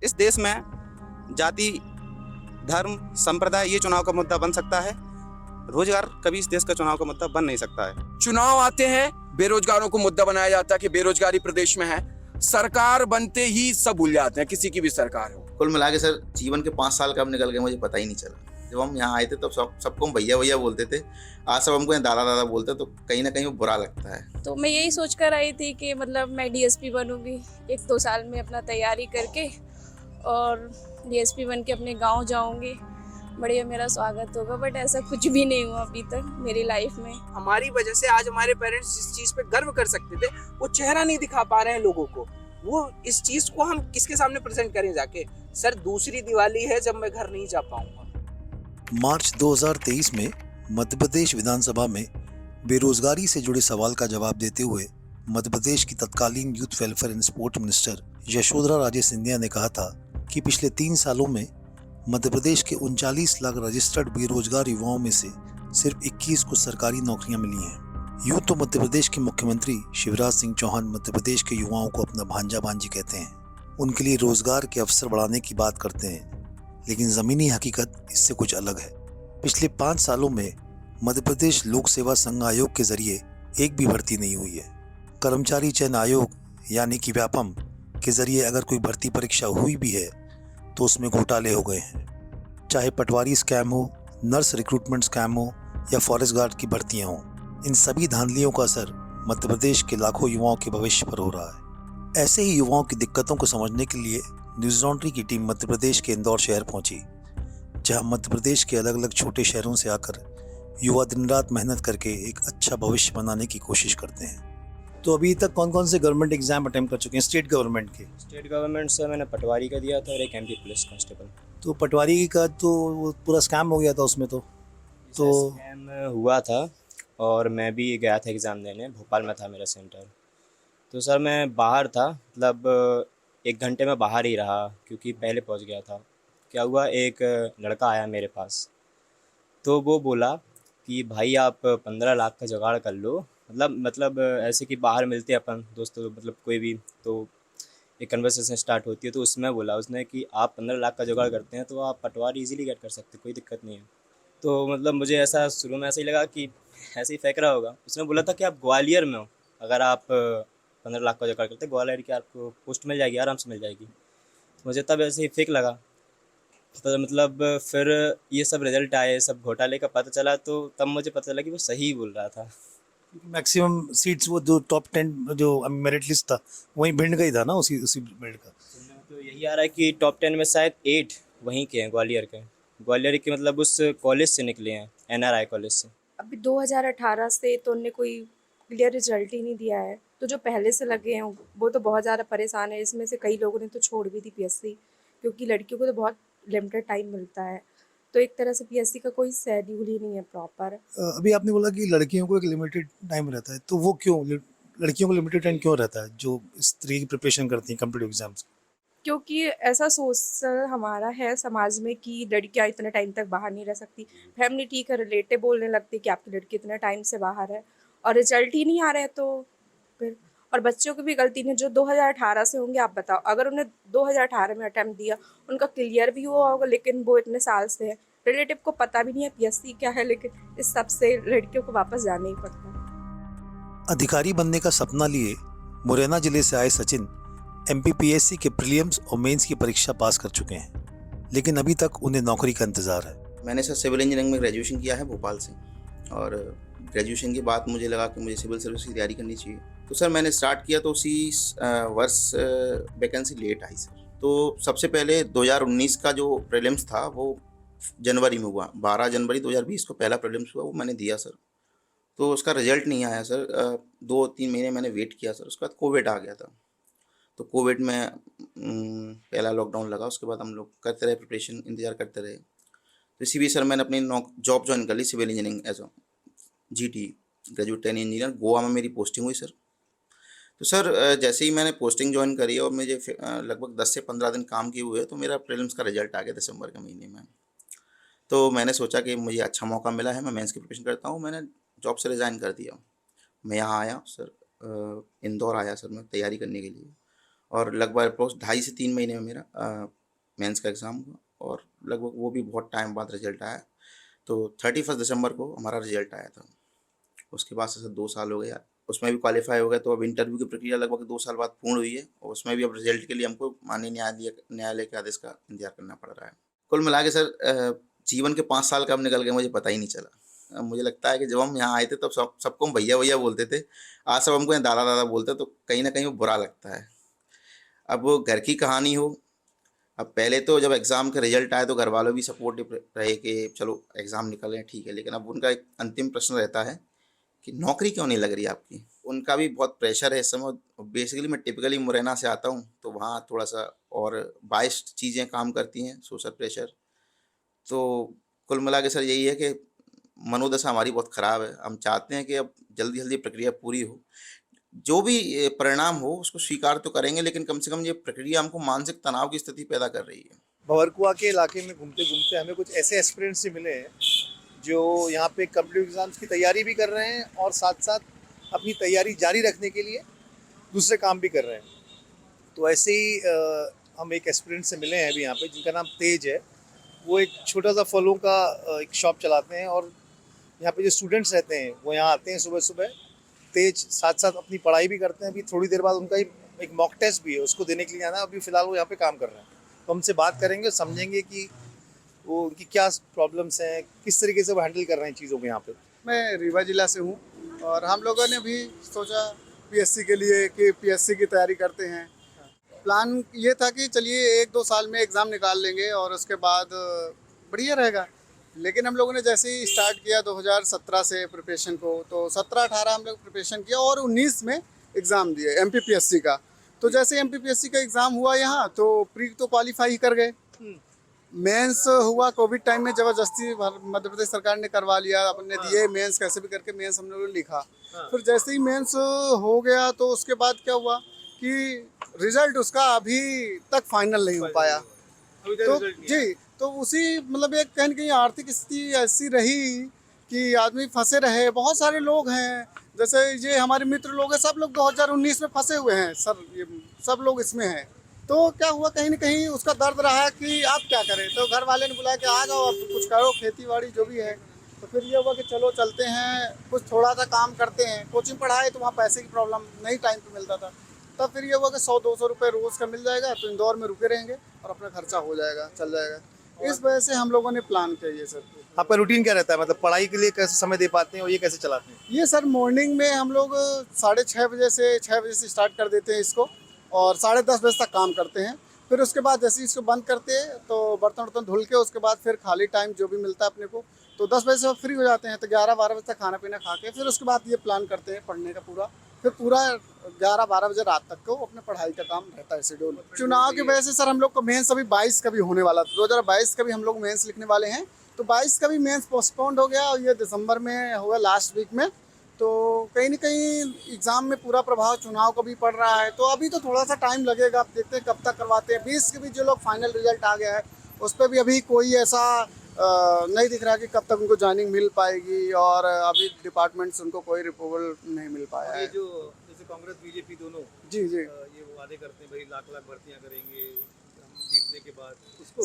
इस देश में जाति, धर्म, संप्रदाय ये चुनाव का मुद्दा बन सकता है। रोजगार कभी इस देश का चुनाव का मुद्दा बन नहीं सकता है। चुनाव आते हैं, बेरोजगारों को मुद्दा बनाया जाता है कि बेरोजगारी प्रदेश में है। सरकार बनते ही सब भूल जाते हैं, किसी की भी सरकार हो। कुल मिला के सर जीवन के 5 साल कब निकल गए मुझे पता ही नहीं चला। जब हम यहाँ आए थे तब सबको हम भैया भैया बोलते थे। आज सब हमको दादा दादा बोलते, तो कहीं ना कहीं वो बुरा लगता है। तो मैं यही सोच कर आई थी कि मतलब मैं डीएसपी बनूंगी 1-2 साल में अपना तैयारी करके, और डीएसपी बन के अपने गांव जाऊंगी। बढ़िया मेरा स्वागत होगा, बट ऐसा कुछ भी नहीं हुआ अभी तक मेरी लाइफ में। हमारी वजह से आज हमारे पेरेंट्स जिस चीज पे गर्व कर सकते थे वो चेहरा नहीं दिखा पा रहे हैं लोगों को। वो इस चीज को हम किसके सामने प्रेजेंट करें जाके? सर दूसरी दिवाली है जब मैं घर नहीं जा पाऊंगा। मार्च 2023 में मध्य प्रदेश विधानसभा में बेरोजगारी से जुड़े सवाल का जवाब देते हुए मध्य प्रदेश की तत्कालीन youth welfare and sport minister Yashodhara Raje Scindia ने कहा था कि पिछले 3 सालों में मध्य प्रदेश के 39 लाख रजिस्टर्ड बेरोजगार युवाओं में से सिर्फ 21 को सरकारी नौकरियां मिली हैं। यूं तो मध्य प्रदेश के मुख्यमंत्री शिवराज सिंह चौहान मध्य प्रदेश के युवाओं को अपना भांजा भांजी कहते हैं। उनके लिए रोजगार के अवसर बढ़ाने की बात करते हैं, लेकिन जमीनी हकीकत इससे कुछ अलग है। पिछले 5 सालों में मध्य प्रदेश लोक सेवा संघ आयोग के जरिए एक भी भर्ती नहीं हुई है। कर्मचारी चयन आयोग यानी कि व्यापम के जरिए अगर कोई भर्ती परीक्षा हुई भी है तो उसमें घोटाले हो गए हैं। चाहे पटवारी स्कैम हो, नर्स रिक्रूटमेंट स्कैम हो या फॉरेस्ट गार्ड की भर्तियां हों, इन सभी धांधलियों का असर मध्य प्रदेश के लाखों युवाओं के भविष्य पर हो रहा है। ऐसे ही युवाओं की दिक्कतों को समझने के लिए न्यूज लॉन्ड्री की टीम मध्य प्रदेश के इंदौर शहर पहुंची, जहां मध्य प्रदेश के अलग अलग छोटे शहरों से आकर युवा दिन रात मेहनत करके एक अच्छा भविष्य बनाने की कोशिश करते हैं। तो अभी तक कौन कौन से गवर्नमेंट एग्जाम अटेम्प्ट कर चुके हैं स्टेट गवर्नमेंट के? स्टेट गवर्नमेंट से मैंने पटवारी का दिया था और एक एमपी पुलिस कांस्टेबल। तो पटवारी का तो वो पूरा स्कैम हो गया था उसमें तो स्कैम हुआ था और मैं भी गया था एग्ज़ाम देने, भोपाल में था मेरा सेंटर। तो सर मैं बाहर था, मतलब 1 घंटे में बाहर ही रहा क्योंकि पहले पहुंच गया था। क्या हुआ, एक लड़का आया मेरे पास, तो वो बोला कि भाई आप 15 लाख का जुगाड़ कर लो। मतलब ऐसे कि बाहर मिलते अपन दोस्तों, मतलब कोई भी, तो एक कन्वर्सेशन स्टार्ट होती है। तो उसमें बोला उसने कि आप 15 लाख का जुगाड़ करते हैं तो आप पटवारी इजीली गेट कर सकते, कोई दिक्कत नहीं है। तो मतलब मुझे ऐसा शुरू में ऐसा ही लगा कि ऐसे ही फेंक रहा होगा। उसने बोला था कि आप ग्वालियर में हो, अगर आप 15 लाख का जुगाड़ करते ग्वालियर की आपको पोस्ट मिल जाएगी, आराम से मिल जाएगी। तो मुझे तब ऐसे ही फेक लगा। तो मतलब फिर ये सब रिजल्ट आए, सब घोटाले का पता चला, तो तब मुझे पता चला कि वो सही बोल रहा था। मैक्सिमम सीट्स वो जो टॉप 10 जो मेरिट लिस्ट था वहीं भिंड का ही था ना, उसी मेरिट का। तो यही आ रहा है कि टॉप 10 में शायद 8 वहीं के हैं, ग्वालियर के, मतलब उस कॉलेज से निकले हैं, एनआरआई कॉलेज से। अभी 2018 से तो उनने कोई क्लियर रिजल्ट ही नहीं दिया है, तो जो पहले से लगे हैं वो तो बहुत ज़्यादा परेशान है। इसमें से कई लोगों ने तो छोड़ भी दी पीएससी, क्योंकि लड़कियों को तो बहुत लिमिटेड टाइम मिलता है। तो एक तरह से पीएससी का कोई शेड्यूल ही नहीं है प्रॉपर। अभी आपने बोला कि लड़कियों को एक लिमिटेड टाइम रहता है, तो वो क्यों लड़कियों को लिमिटेड टाइम क्यों रहता है जो इस तरह की प्रिपरेशन करती हैं कॉम्पिटिटिव एग्जाम्स? क्योंकि ऐसा सोच हमारा है समाज में कि लड़कियां इतने टाइम तक बाहर नहीं रह सकती। फैमिली ठीक है, रिलेटिव बोलने लगती कि आपकी लड़की इतने टाइम से बाहर है और रिजल्ट ही नहीं आ रहे हैं, तो फिर और बच्चों की भी गलती नहीं। जो 2018 से होंगे, आप बताओ, अगर उन्हें 2018 में अटैम्प्ट दिया, उनका क्लियर भी हुआ होगा, लेकिन वो इतने साल से है, रिलेटिव को पता भी नहीं है पीएससी क्या है, लेकिन इस सब से लड़कियों को वापस जाना ही पड़ता है। अधिकारी बनने का सपना लिए मुरैना जिले से आए सचिन एमपीपीएससी के प्रीलिम्स और मेंस की परीक्षा पास कर चुके हैं, लेकिन अभी तक उन्हें नौकरी का इंतजार है। मैंने सर सिविल इंजीनियरिंग में ग्रेजुएशन किया है भोपाल से, और ग्रेजुएशन के बाद मुझे लगा कि मुझे सिविल सर्विस की तैयारी करनी चाहिए। तो सर मैंने स्टार्ट किया तो उसी वर्ष वैकेंसी लेट आई सर। तो सबसे पहले 2019 का जो प्रीलिम्स था वो जनवरी में हुआ, 12 जनवरी 2020 को पहला प्रीलिम्स हुआ, वो मैंने दिया सर। तो उसका रिजल्ट नहीं आया सर। 2-3 महीने मैंने वेट किया सर। उसके बाद कोविड आ गया था। तो कोविड में पहला लॉकडाउन लगा, उसके बाद हम लोग करते रहे प्रिपरेशन, इंतज़ार करते रहे। तो इसी बीच सर मैंने अपनी जॉब ज्वाइन कर ली civil engineering as GT, graduate trainee engineer. Goa में मेरी पोस्टिंग हुई सर। तो सर जैसे ही मैंने पोस्टिंग ज्वाइन करी और मुझे लगभग 10 से 15 दिन काम किए हुए, तो मेरा प्रीलिम्स का रिजल्ट आ गया दिसंबर के महीने में। तो मैंने सोचा कि मुझे अच्छा मौका मिला है, मैं मेंस की प्रिपरेशन करता हूँ। मैंने जॉब से रिज़ाइन कर दिया। मैं यहाँ आया सर, इंदौर आया सर मैं तैयारी करने के लिए। और लगभग अप्रोक्स 2.5 से 3 महीने में मेरा मेंस का एग्ज़ाम हुआ और लगभग वो भी बहुत टाइम बाद रिजल्ट आया। तो 31 दिसंबर को हमारा रिजल्ट आया था। उसके बाद से 2 साल हो गए, उसमें भी क्वालिफाई हो गए। तो अब इंटरव्यू की प्रक्रिया लगभग 2 साल बाद पूर्ण हुई है और उसमें भी अब रिजल्ट के लिए हमको माननीय न्यायालय के आदेश का इंतजार करना पड़ रहा है। कुल मिला के सर जीवन के 5 साल कब निकल गए मुझे पता ही नहीं चला। मुझे लगता है कि जब हम यहाँ आए थे तब सबको हम भैया भैया बोलते थे, आज सब हमको दादा दादा बोलते, तो कहीं ना कहीं वो बुरा लगता है। अब वो घर की कहानी हो, अब पहले तो जब एग्ज़ाम का रिजल्ट आए तो घर वालों भी सपोर्टिव रहे कि चलो एग्ज़ाम निकले ठीक है, लेकिन अब उनका एक अंतिम प्रश्न रहता है कि नौकरी क्यों नहीं लग रही आपकी। उनका भी बहुत प्रेशर है इस समय। बेसिकली मैं टिपिकली मुरैना से आता हूँ तो वहाँ थोड़ा सा और बाइस्ड चीज़ें काम करती हैं, सोशल प्रेशर। तो कुल मिला के सर यही है कि मनोदशा हमारी बहुत ख़राब है। हम चाहते हैं कि अब जल्दी जल्दी प्रक्रिया पूरी हो, जो भी परिणाम हो उसको स्वीकार तो करेंगे, लेकिन कम से कम ये प्रक्रिया हमको मानसिक तनाव की स्थिति पैदा कर रही है। भंवरकुआ के इलाके में घूमते घूमते हमें कुछ ऐसे एस्पिरेंट्स भी मिले हैं जो यहाँ पे कॉम्पिटिटिव एग्जाम्स की तैयारी भी कर रहे हैं और साथ साथ अपनी तैयारी जारी रखने के लिए दूसरे काम भी कर रहे हैं। तो ऐसे ही हम एक एस्पिरेंट से मिले हैं अभी यहाँ पे, जिनका नाम तेज है। वो एक छोटा सा फलों का एक शॉप चलाते हैं और यहाँ पे जो स्टूडेंट्स रहते हैं वो यहाँ आते हैं सुबह सुबह। तेज साथ साथ अपनी पढ़ाई भी करते हैं। अभी थोड़ी देर बाद उनका एक मॉक टेस्ट भी है, उसको देने के लिए जाना है। अभी फ़िलहाल वो यहाँ पे काम कर रहे हैं, तो हमसे बात करेंगे, समझेंगे कि वो उनकी क्या प्रॉब्लम्स हैं, किस तरीके से वो हैंडल कर रहे हैं चीज़ों को यहाँ पे। मैं रीवा जिला से हूँ और हम लोगों ने भी सोचा पीएससी के लिए कि पीएससी की तैयारी करते हैं। प्लान ये था कि चलिए 1-2 साल में एग्ज़ाम निकाल लेंगे और उसके बाद बढ़िया रहेगा। लेकिन हम लोगों ने जैसे ही स्टार्ट किया 2017 से प्रिपरेशन को, तो 17-18 हम लोग प्रिपरेशन किया और 19 में एग्ज़ाम दिए MPPSC का। तो जैसे MPPSC का एग्ज़ाम हुआ यहाँ तो प्री तो क्वालिफाई ही कर गए। मेंस हुआ कोविड टाइम में, ज़बरदस्ती मध्य प्रदेश सरकार ने करवा लिया, अपने दिए मेंस, कैसे भी करके मेंस हम लोगों ने लिखा। फिर जैसे ही मेंस हो गया तो उसके बाद क्या हुआ कि रिजल्ट उसका अभी तक फाइनल नहीं हो पाया। तो जी, तो उसी मतलब एक कहीं न कहीं आर्थिक स्थिति ऐसी रही कि आदमी फंसे रहे। बहुत सारे लोग हैं, जैसे ये हमारे मित्र लोग हैं, सब लोग 2019 में फंसे हुए हैं सर, ये सब लोग इसमें हैं। तो क्या हुआ, कहीं न कहीं उसका दर्द रहा कि आप क्या करें। तो घर वाले ने बुलाया कि आ जाओ आप कुछ करो, खेती बाड़ी जो भी है। तो फिर ये हुआ कि चलो चलते हैं, कुछ थोड़ा सा काम करते हैं। कोचिंग पढ़ाए तो वहाँ पैसे की प्रॉब्लम नहीं, टाइम पे मिलता था। तब फिर ये हुआ कि 100-200 रुपये रोज़ का मिल जाएगा तो इंदौर में रुके रहेंगे और अपना खर्चा हो जाएगा, चल जाएगा। इस वजह से हम लोगों ने प्लान किया ये सर। आपका रूटीन क्या रहता है, मतलब पढ़ाई के लिए कैसे समय दे पाते हैं और ये कैसे चलाते हैं? ये सर मॉर्निंग में हम लोग 6:30 बजे से 6 बजे से स्टार्ट कर देते हैं इसको और 10:30 बजे तक काम करते हैं। फिर उसके बाद जैसे ही इसको बंद करते हैं तो बर्तन वर्तन धुल के उसके बाद फिर खाली टाइम जो भी मिलता है अपने को तो 10 बजे से फ्री हो जाते हैं। तो 11-12 बजे तक खाना पीना खा के फिर उसके बाद ये प्लान करते हैं पढ़ने का पूरा। फिर पूरा 11-12 बजे रात तक को अपने पढ़ाई का काम रहता है शेड्यूल। चुनाव की वजह से सर हम लोग को मेंस अभी 22 का भी होने वाला था। 2022 का भी हम लोग मेंस लिखने वाले हैं, तो 22 का भी मेंस पोस्टपोन्ड हो गया और ये दिसंबर में होगा लास्ट वीक में। तो कहीं न कहीं एग्ज़ाम में पूरा प्रभाव चुनाव का भी पड़ रहा है। तो अभी तो थोड़ा सा टाइम लगेगा, अब देखते हैं कब तक करवाते हैं। 20 के भी जो लोग फाइनल रिजल्ट आ गया है उस पर भी अभी कोई ऐसा नहीं दिख रहा कि कब तक उनको ज्वाइनिंग मिल पाएगी और अभी डिपार्टमेंट से उनको कोई अप्रूवल नहीं मिल पाया है। ये जो जैसे कांग्रेस बीजेपी दोनों जी जी ये वादे करते हैं भाई लाख भर्तियां करेंगे हम जीतने के बाद, उसको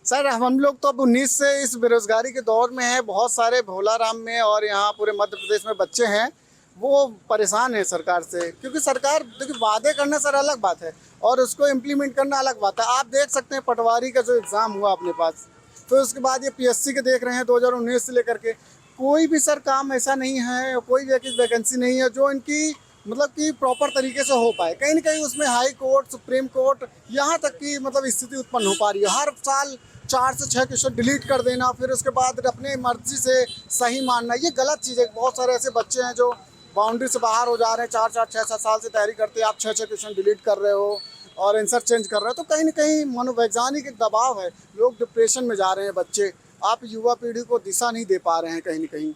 सर हम लोग तो अब 19 से इस बेरोजगारी के दौर में है। बहुत सारे भोलाराम में और यहाँ पूरे मध्य प्रदेश में बच्चे हैं वो परेशान है सरकार से, क्योंकि सरकार देखिए वादे करना सर अलग बात है और उसको इम्प्लीमेंट करना अलग बात है। आप देख सकते हैं पटवारी का जो एग्ज़ाम हुआ अपने पास, फिर उसके बाद ये PSC के देख रहे हैं 2019 से लेकर के, कोई भी सर काम ऐसा नहीं है, कोई वैकेंसी नहीं है जो इनकी मतलब कि प्रॉपर तरीके से हो पाए। कहीं ना कहीं उसमें हाई कोर्ट, सुप्रीम कोर्ट, यहाँ तक की मतलब स्थिति उत्पन्न हो पा रही है। हर साल 4 से 6 क्वेश्चन डिलीट कर देना, फिर उसके बाद अपने मर्जी से सही मानना, ये गलत चीज़ है। बहुत सारे ऐसे बच्चे हैं जो बाउंड्री से बाहर हो जा रहे हैं, 4-4, 6-7 साल से तैयारी करते हैं, आप 6-6 क्वेश्चन डिलीट कर रहे हो और आंसर चेंज कर रहे हो। तो कहीं ना कहीं मनोवैज्ञानिक एक दबाव है, लोग डिप्रेशन में जा रहे हैं बच्चे। आप युवा पीढ़ी को दिशा नहीं दे पा रहे हैं कहीं ना कहीं।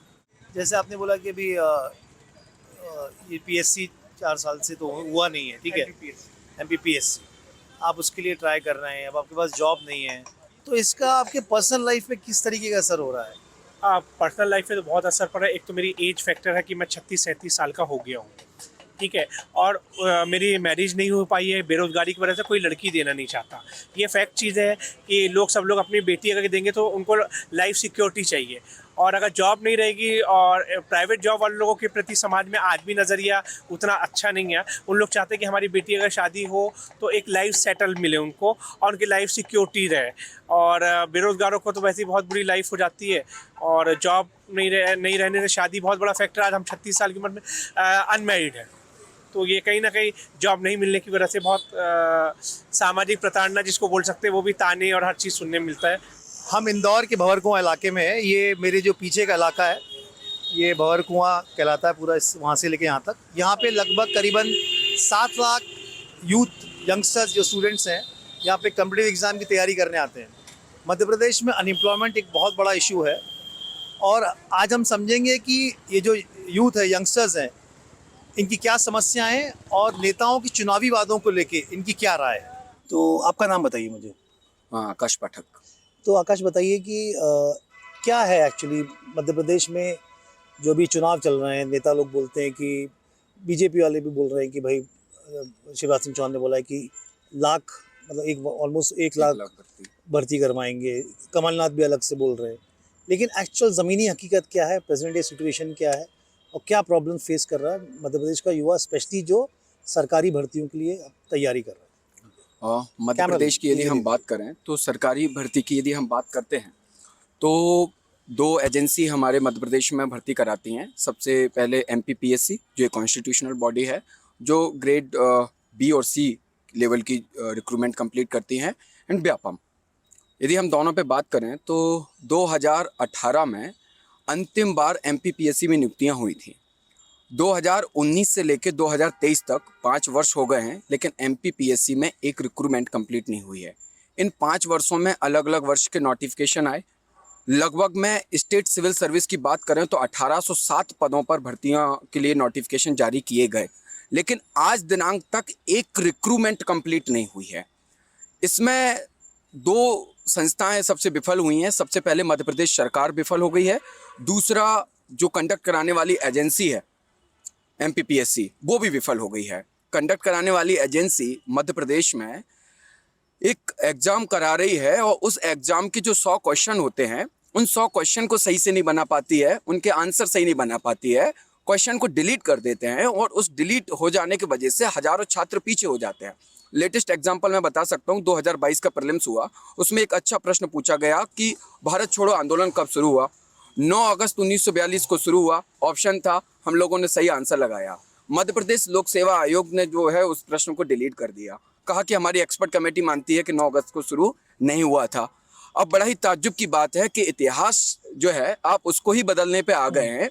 जैसे आपने बोला कि अभी ये PSC 4 साल से तो हुआ नहीं है, ठीक है, MPPSC आप उसके लिए ट्राई कर रहे हैं, अब आपके पास जॉब नहीं है, तो इसका आपके पर्सनल लाइफ पे किस तरीके का असर हो रहा है? पर्सनल लाइफ पे तो बहुत असर पड़ा है। एक तो मेरी एज फैक्टर है कि मैं 36-37 साल का हो गया हूँ, ठीक है, और मेरी मैरिज नहीं हो पाई है, बेरोजगारी की वजह से कोई लड़की देना नहीं चाहता। ये फैक्ट चीज़ है कि सब लोग अपनी बेटी अगर देंगे तो उनको लाइफ सिक्योरिटी चाहिए, और अगर जॉब नहीं रहेगी और प्राइवेट जॉब वाले लोगों के प्रति समाज में आज भी नज़रिया उतना अच्छा नहीं है। उन लोग चाहते हैं कि हमारी बेटी अगर शादी हो तो एक लाइफ सेटल मिले उनको और उनकी लाइफ सिक्योरिटी रहे, और बेरोज़गारों को तो वैसे ही बहुत बुरी लाइफ हो जाती है, और जॉब नहीं रहने से शादी बहुत बड़ा फैक्टर। आज हम 36 साल की उम्र में अनमैरिड है, तो ये कहीं ना कहीं जॉब नहीं मिलने की वजह से बहुत सामाजिक प्रताड़ना जिसको बोल सकते हैं वो भी ताने और हर चीज़ सुनने मिलता है। हम इंदौर के भंवर कुआं इलाके में है। ये मेरे जो पीछे का इलाका है ये भंवर कुआं कहलाता है पूरा, इस वहाँ से लेके यहाँ तक। यहाँ पे लगभग करीबन 7 लाख यूथ यंगस्टर्स जो स्टूडेंट्स हैं यहाँ पे कॉम्पिटिटिव एग्ज़ाम की तैयारी करने आते हैं। मध्य प्रदेश में अनएम्प्लॉयमेंट एक बहुत बड़ा इशू है, और आज हम समझेंगे कि ये जो यूथ है, यंगस्टर्स हैं, इनकी क्या समस्याएं हैं और नेताओं की चुनावी वादों को लेके इनकी क्या राय है। तो आपका नाम बताइए मुझे। हाँ, आकाश पाठक। तो आकाश बताइए कि क्या है एक्चुअली मध्य प्रदेश में जो भी चुनाव चल रहे हैं, नेता लोग बोलते हैं कि बीजेपी वाले भी बोल रहे हैं कि भाई शिवराज सिंह चौहान ने बोला है कि ऑलमोस्ट 1 लाख भर्ती करवाएंगे, कमलनाथ भी अलग से बोल रहे हैं, लेकिन एक्चुअल ज़मीनी हकीकत क्या है, प्रेजेंट डे सिचुएशन क्या है और क्या प्रॉब्लम फेस कर रहा है मध्य प्रदेश का युवा, स्पेशली जो सरकारी भर्तियों के लिए तैयारी कर रहा है। मध्य प्रदेश की यदि हम बात करें तो सरकारी भर्ती की यदि हम बात करते हैं तो 2 एजेंसी हमारे मध्य प्रदेश में भर्ती कराती हैं। सबसे पहले MPPSC जो एक कॉन्स्टिट्यूशनल बॉडी है जो ग्रेड B और C लेवल की रिक्रूटमेंट कंप्लीट करती हैं, एंड व्यापम। यदि हम दोनों पे बात करें तो 2018 में अंतिम बार MPPSC में नियुक्तियाँ हुई थी। 2019 से लेकर 2023 तक 5 वर्ष हो गए हैं, लेकिन MPPSC में एक रिक्रूटमेंट कंप्लीट नहीं हुई है। इन 5 वर्षों में अलग अलग वर्ष के नोटिफिकेशन आए। लगभग मैं स्टेट सिविल सर्विस की बात करें तो 1807 पदों पर भर्तियों के लिए नोटिफिकेशन जारी किए गए, लेकिन आज दिनांक तक एक रिक्रूटमेंट कंप्लीट नहीं हुई है। इसमें 2 संस्थाएं सबसे विफल हुई हैं। सबसे पहले मध्य प्रदेश सरकार विफल हो गई है, दूसरा जो कंडक्ट कराने वाली एजेंसी है MPPSC वो भी विफल हो गई है। कंडक्ट कराने वाली एजेंसी मध्य प्रदेश में एक एग्ज़ाम करा रही है और उस एग्ज़ाम के जो 100 क्वेश्चन होते हैं उन 100 क्वेश्चन को सही से नहीं बना पाती है, उनके आंसर सही नहीं बना पाती है, क्वेश्चन को डिलीट कर देते हैं और उस डिलीट हो जाने की वजह से हज़ारों छात्र पीछे हो जाते हैं। लेटेस्ट एग्जाम्पल मैं बता सकता हूँ, 2022 का प्रीलिम्स हुआ, उसमें एक अच्छा प्रश्न पूछा गया कि भारत छोड़ो आंदोलन कब शुरू हुआ। 9 अगस्त 1942 को शुरू हुआ, ऑप्शन था, हम लोगों ने सही आंसर लगाया। मध्य प्रदेश लोक सेवा आयोग ने जो है उस प्रश्न को डिलीट कर दिया, कहा कि हमारी एक्सपर्ट कमेटी मानती है कि 9 अगस्त को शुरू नहीं हुआ था। अब बड़ा ही ताज्जुब की बात है कि इतिहास जो है आप उसको ही बदलने पे आ गए हैं।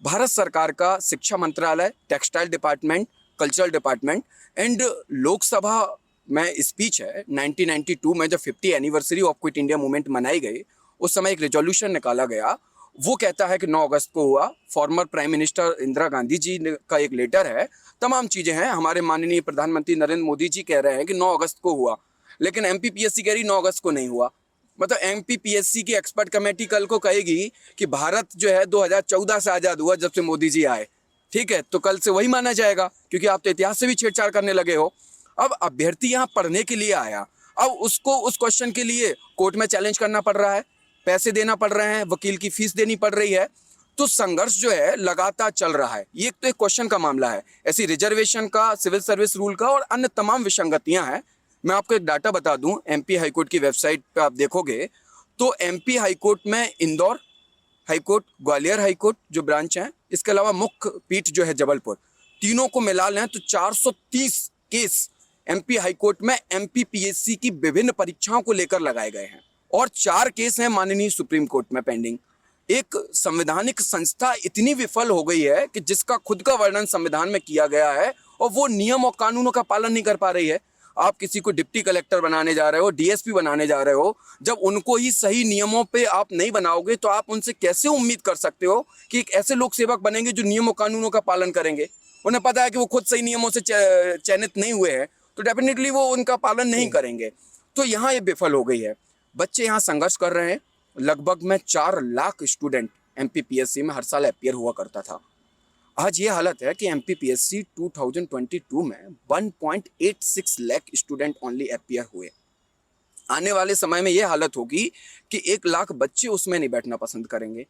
भारत सरकार का शिक्षा मंत्रालय, textile department, cultural department and Lok Sabha में स्पीच है 1992 में जब 50 anniversary of quit India movement मनाई गई, उस समय एक रेजोल्यूशन निकाला गया, वो कहता है कि 9 अगस्त को हुआ। Former prime minister Indira Gandhi ji का एक लेटर है, तमाम चीज़ें हैं। हमारे माननीय प्रधानमंत्री नरेंद्र मोदी जी कह रहे हैं कि 9 अगस्त को हुआ, लेकिन MPPSC कह रही 9 अगस्त को नहीं हुआ। मतलब MPPSC की एक्सपर्ट कमेटी कल को कहेगी कि भारत जो है 2014 से आज़ाद हुआ जब से मोदी जी आए, ठीक है, तो कल से वही माना जाएगा, क्योंकि आप तो इतिहास से भी छेड़छाड़ करने लगे हो। अब अभ्यर्थी यहाँ पढ़ने के लिए आया, अब उसको उस क्वेश्चन के लिए कोर्ट में चैलेंज करना पड़ रहा है, पैसे देना पड़ रहे हैं, वकील की फीस देनी पड़ रही है, तो संघर्ष जो है लगातार चल रहा है। ये तो एक क्वेश्चन का मामला है, ऐसी रिजर्वेशन का, सिविल सर्विस रूल का और अन्य तमाम विसंगतियां हैं। मैं आपको एक डाटा बता दूं, MP हाईकोर्ट की वेबसाइट पे आप देखोगे तो MP हाईकोर्ट में इंदौर हाईकोर्ट, ग्वालियर हाईकोर्ट जो ब्रांच हैं, इसके अलावा मुख्य पीठ जो है जबलपुर, तीनों को मिला लें तो 430 केस MP हाईकोर्ट में MPPSC की विभिन्न परीक्षाओं को लेकर लगाए गए हैं और 4 केस हैं माननीय सुप्रीम कोर्ट में पेंडिंग। एक संवैधानिक संस्था इतनी विफल हो गई है कि जिसका खुद का वर्णन संविधान में किया गया है और वो नियम और कानूनों का पालन नहीं कर पा रही है। आप किसी को डिप्टी कलेक्टर बनाने जा रहे हो, DSP बनाने जा रहे हो, जब उनको ही सही नियमों पे आप नहीं बनाओगे तो आप उनसे कैसे उम्मीद कर सकते हो कि एक ऐसे लोक सेवक बनेंगे जो नियम और कानूनों का पालन करेंगे। उन्हें पता है कि वो खुद सही नियमों से चयनित नहीं हुए हैं, तो डेफिनेटली वो उनका पालन नहीं करेंगे। तो यहाँ ये विफल हो गई है। बच्चे यहाँ संघर्ष कर रहे हैं। लगभग में 4 लाख स्टूडेंट MPPSC में हर साल अपीयर हुआ करता था। आज ये हालत है कि एमपीपीएससी 2022 में 1.86 लाख स्टूडेंट ओनली अपीयर हुए। आने वाले समय में ये हालत होगी कि 1 लाख बच्चे उसमें नहीं बैठना पसंद करेंगे।